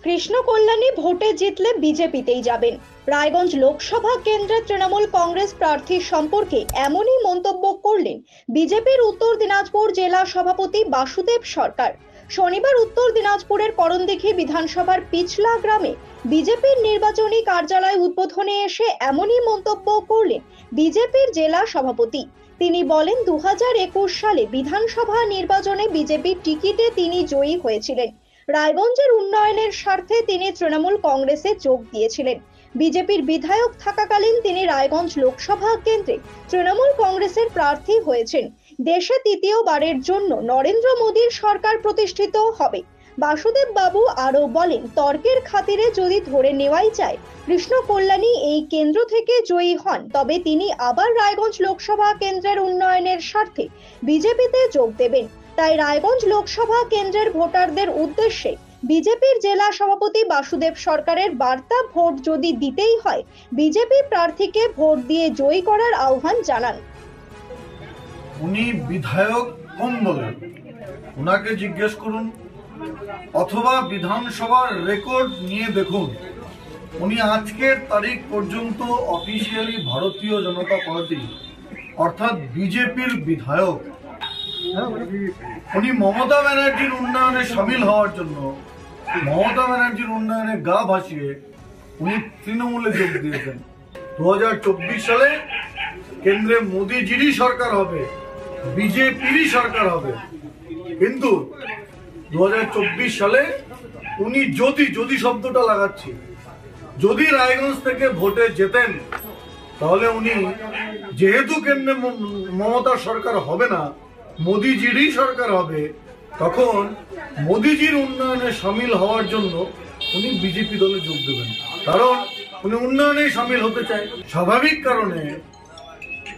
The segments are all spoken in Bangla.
কৃষ্ণ কল্যাণী ভোটে জিতলে বিজেপিতেই যাবেন। রায়গঞ্জ লোকসভা কেন্দ্রের তৃণমূল কংগ্রেস প্রার্থী সম্পর্কে এমনই মন্তব্য করলেন বিজেপির উত্তর দিনাজপুর জেলা সভাপতি বাসুদেব সরকার। শনিবার উত্তর দিনাজপুরের করণদিঘি বিধানসভার পিছলা গ্রামে বিজেপির নির্বাচনী কার্যালয় উদ্বোধনে এসে এমনই মন্তব্য করলেন বিজেপির জেলা সভাপতি। তিনি বলেন 2021 সালে বিধানসভা নির্বাচনে বিজেপির টিকিটে তিনি জয়ী হয়েছিলেন। রায়গঞ্জের উন্নয়নের স্বার্থে তিনি তৃণমূল কংগ্রেসে যোগ দিয়েছিলেন। বিজেপির বিধায়ক থাকাকালীন তিনি রায়গঞ্জ লোকসভা কেন্দ্রে তৃণমূল কংগ্রেসের প্রার্থী হয়েছেন। দেশে তৃতীয়বারের জন্য নরেন্দ্র মোদীর সরকার প্রতিষ্ঠিত হবে। বাসুদেব বাবু আরো বলেন, তর্কের খাতিরে যদি ধরে নেওয়াই যায় কৃষ্ণ কল্যাণী এই কেন্দ্র থেকে জয়ী হন, তবে তিনি আবার রায়গঞ্জ লোকসভা কেন্দ্রের উন্নয়নের স্বার্থে বিজেপিতে যোগ দেবেন। তাই রায়গঞ্জ লোকসভা কেন্দ্রের ভোটারদের উদ্দেশ্যে বিজেপির জেলা সভাপতি বাসুদেব সরকারের বার্তা, ভোট যদি দিতেই হয় বিজেপি প্রার্থীকে ভোট দিয়ে জয়ী করার আহ্বান জানান। উনি বিধায়ক কম বলেন, ওনাকে জিজ্ঞেস করুন অথবা বিধানসভার রেকর্ড নিয়ে দেখুন। উনি আজকের তারিখ পর্যন্ত অফিসিয়ালি ভারতীয় জনতা পার্টি অর্থাৎ বিজেপির বিধায়ক। উনি মমতা ব্যানার্জির উন্নয়নে সামিল হওয়ার জন্য, মমতা ব্যানার্জির উন্নয়নে গা ভাসিয়ে উনি তৃণমূলে যোগ দিয়েছেন। 2024 সালে কেন্দ্রে মোদীজিরই সরকার হবে, বিজেপিরই সরকার হবে। কিন্তু 2024 সালে উনি যদি শব্দটা লাগাচ্ছি, যদি রায়গঞ্জ থেকে ভোটে যেতেন, তাহলে উনি যেহেতু কেন্দ্রে মমতার সরকার হবে না, মোদীজিরই সরকার হবে, তখন মোদীজির উন্নয়নে সামিল হওয়ার জন্য উনি বিজেপি দলে যোগ দেবেন। কারণ উনি উন্নয়নে সামিল হতে চায়। স্বাভাবিক কারণে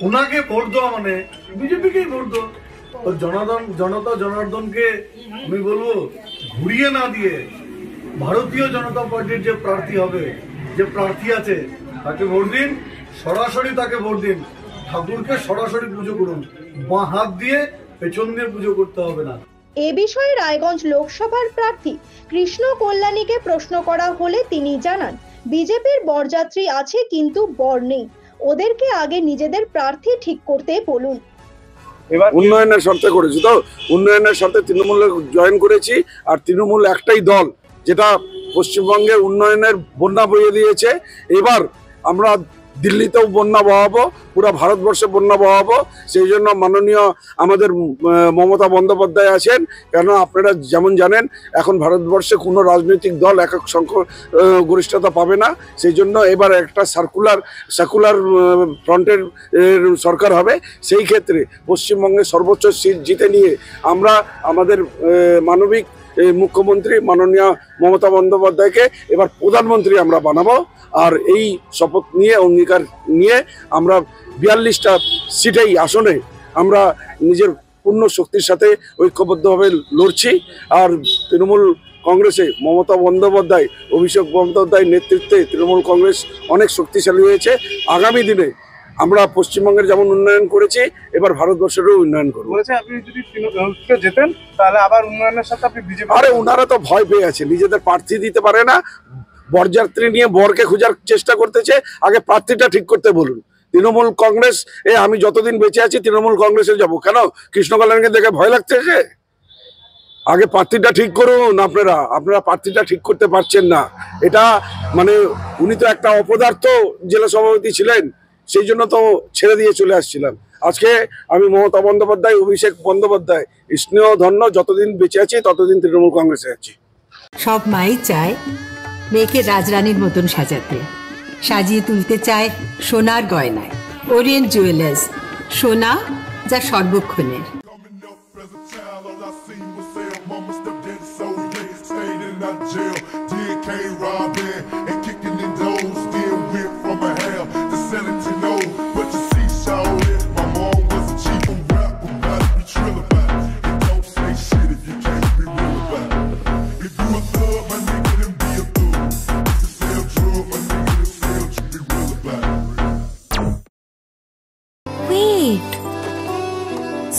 উনাকে ভোট দেওয়া মানে বিজেপিকেই ভোট দেওয়া। তো জনতা জনার্দনকে আমি বলবো, ঘুরিয়ে না দিয়ে ভারতীয় জনতা পার্টির যে প্রার্থী হবে, যে প্রার্থী আছে, তাকে ভোট দিন, সরাসরি তাকে ভোট দিন। ঠাকুরকে সরাসরি পুজো করুন, বাঁ হাত দিয়ে পেছন দিয়ে পুজো করতে হবে না। এ বিষয়ে রায়গঞ্জ লোকসভার প্রার্থী কৃষ্ণ কল্যাণীকে প্রশ্ন করা হলে তিনি জানান, বিজেপির বরযাত্রী আছে কিন্তু বর নেই, ওদেরকে আগে নিজেদের প্রার্থী ঠিক করতে বলুন। উন্নয়নের স্বার্থে করেছি, তো উন্নয়নের স্বার্থে তৃণমূলে জয়েন করেছি। আর তৃণমূল একটাই দল যেটা পশ্চিমবঙ্গে উন্নয়নের বন্যা বইয়ে দিয়েছে। এবার আমরা দিল্লিতেও বন্যা বহাবো, পুরো ভারতবর্ষে বন্যা বহাবো। সেই জন্য মাননীয় আমাদের মমতা বন্দ্যোপাধ্যায় আছেন। কেন আপনারা যেমন জানেন, এখন ভারতবর্ষে কোনো রাজনৈতিক দল একক গরিষ্ঠতা পাবে না। সেই জন্য এবার একটা সার্কুলার ফ্রন্টের সরকার হবে। সেই ক্ষেত্রে পশ্চিমবঙ্গে সর্বোচ্চ সিট জিতে নিয়ে আমরা আমাদের মানবিক মুখ্যমন্ত্রী মাননীয় মমতা বন্দ্যোপাধ্যায়কে এবার প্রধানমন্ত্রী আমরা বানাবো। আর এই শপথ নিয়ে, অঙ্গীকার নিয়ে আমরা 42টা সিটেই আসনে আমরা নিজের পূর্ণ শক্তির সাথে ঐক্যবদ্ধভাবে লড়ছি। আর তৃণমূল কংগ্রেসে মমতা বন্দ্যোপাধ্যায়, অভিষেক বন্দ্যোপাধ্যায়ের নেতৃত্বে তৃণমূল কংগ্রেস অনেক শক্তিশালী হয়েছে। আগামী দিনে আমরা পশ্চিমবঙ্গের যেমন উন্নয়ন করেছি, এবার ভারতবর্ষেরও উন্নয়ন করবো। আপনি যদি যেতেন তাহলে আবার উন্নয়নের সাথে আপনি বিজেপি। আরে ওনারা তো ভয় পেয়ে আছে, নিজেদের প্রার্থী দিতে পারে না, বরযাত্রী নিয়ে বরকে খোঁজার চেষ্টা করতেছে। আগে প্রার্থীটা ঠিক করতে বলুন। তৃণমূল কংগ্রেস আমি যতদিন বেঁচে আছি তৃণমূল কংগ্রেসে যাবো। কেন কৃষ্ণ কল্যাণীকে দেখে ভয় লাগতেছে? আগে প্রার্থীটা ঠিক করুন। আপনারা প্রার্থীটা ঠিক করতে পারছেন না। এটা মানে উনি তো একটা অপদার্থ জেলা সভাপতি ছিলেন, সেই জন্য তো ছেড়ে দিয়ে চলে আসছিলাম। আজকে আমি মমতা বন্দ্যোপাধ্যায়, অভিষেক বন্দ্যোপাধ্যায় স্নেহ ধন্য, যতদিন বেঁচে আছি ততদিন তৃণমূল কংগ্রেসে আছি। সব মাই চায় মেয়েকে রাজরানীর মতন সাজাতে, সাজিয়ে তুলতে চায় সোনার গয়নায়। ওরিয়েন্ট জুয়েলার্স, সোনা যা সর্বক্ষণের।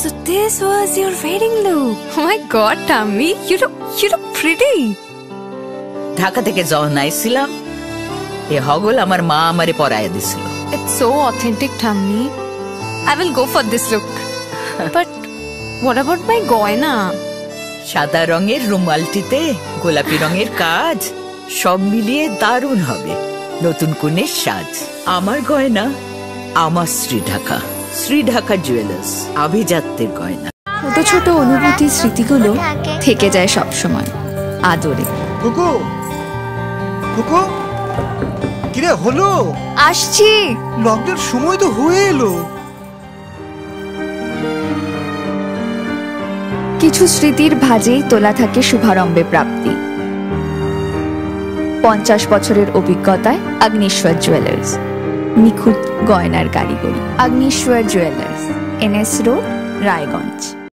So this was your wedding look. Oh my god, Tammy, you look pretty. Dhaka থেকে যখন আইছিলাম এ হগল আমার মা আমারে পরাইয়া দিছিল। It's so authentic, Tummy. I will go for this look. But what about my goina? সাদা রঙের রুমালটিতে গোলাপি রঙের কাজ, সব মিলিয়ে দারুণ হবে নতুন কনের সাজ। আমার গয়না আমার শ্রী ঢাকা জুয়েলার্স, আভিজাত্যের গয়না। ছোট ছোট অনুভূতি স্মৃতিগুলো থেকে যায় সব সময় আদরে। কুকু কুকু কিরে হলো? আসছি। লকডাউন সময় তো হয়ে এলো। কিছু স্মৃতির ভাজেই তোলা থাকে শুভারম্ভে প্রাপ্তি। 50 বছরের অভিজ্ঞতায় অগ্নিশ্বর জুয়েলার্স, নিখুঁত গয়নার কারিগরি। Agnishwar jewellers, NS road, Raiganj.